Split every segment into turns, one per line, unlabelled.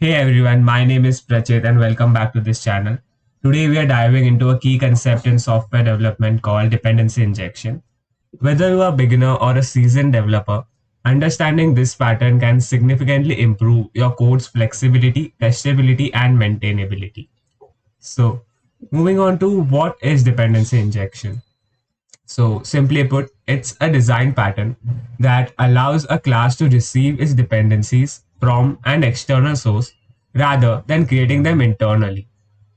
Hey everyone, my name is Prachit and welcome back to this channel. Today we are diving into a key concept in software development called dependency injection. Whether you are a beginner or a seasoned developer, understanding this pattern can significantly improve your code's flexibility, testability, and maintainability. So, moving on to what is dependency injection. So, simply put, it's a design pattern that allows a class to receive its dependencies from an external source rather than creating them internally.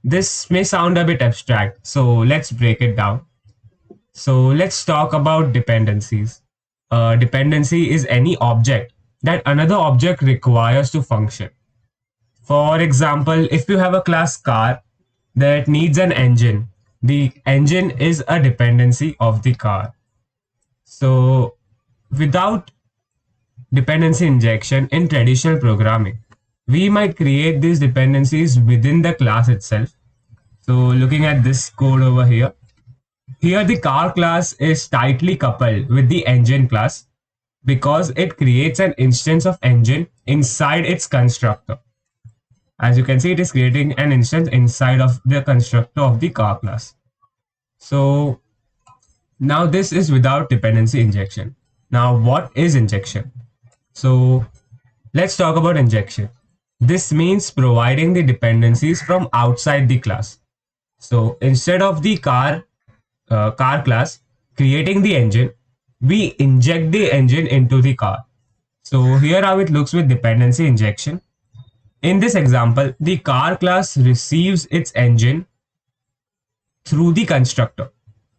This may sound a bit abstract, so let's break it down. So, let's talk about dependencies. A dependency is any object that another object requires to function. For example, if you have a class car that needs an engine, the engine is a dependency of the car. So, without dependency injection in traditional programming, we might create these dependencies within the class itself. So, looking at this code over here the car class is tightly coupled with the engine class because it creates an instance of engine inside its constructor. As you can see, it is creating an instance inside of the constructor of the car class. So now this is without dependency injection. Now what is injection? So let's talk about injection. This means providing the dependencies from outside the class. So instead of the car class creating the engine, we inject the engine into the car. So here how it looks with dependency injection. In this example, the car class receives its engine through the constructor.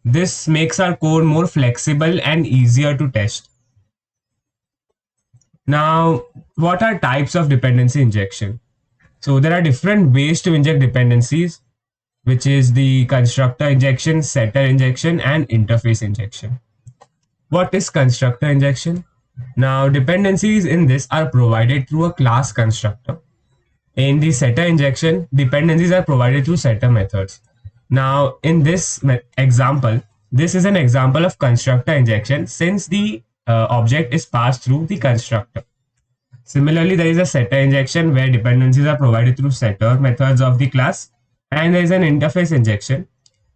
This makes our code more flexible and easier to test. Now, what are types of dependency injection? So there are different ways to inject dependencies, which is the constructor injection, setter injection, and interface injection. What is constructor injection? Now, dependencies in this are provided through a class constructor. In the setter injection, dependencies are provided through setter methods. Now, in this example, this is an example of constructor injection since the object is passed through the constructor. Similarly, there is a setter injection where dependencies are provided through setter methods of the class, and there is an interface injection.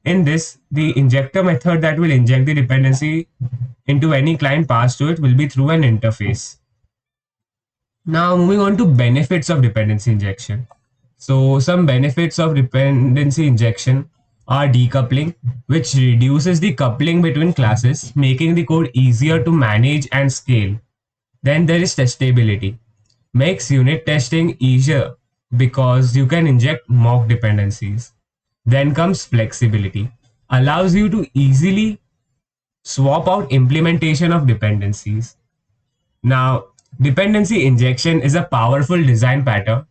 In this, the injector method that will inject the dependency into any client passed to it will be through an interface. Now, moving on to benefits of dependency injection. So, some benefits of dependency injection are decoupling, which reduces the coupling between classes, making the code easier to manage and scale. Then there is testability, makes unit testing easier because you can inject mock dependencies. Then comes flexibility, allows you to easily swap out implementation of dependencies. Now, dependency injection is a powerful design pattern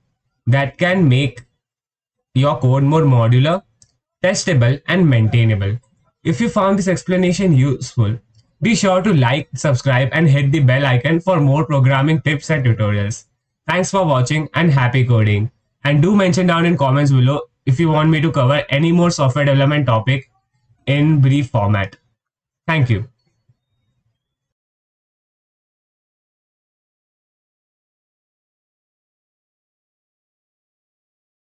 that can make your code more modular, testable, and maintainable. If you found this explanation useful, be sure to like, subscribe, and hit the bell icon for more programming tips and tutorials. Thanks for watching and happy coding. And do mention down in comments below if you want me to cover any more software development topic in brief format. Thank you.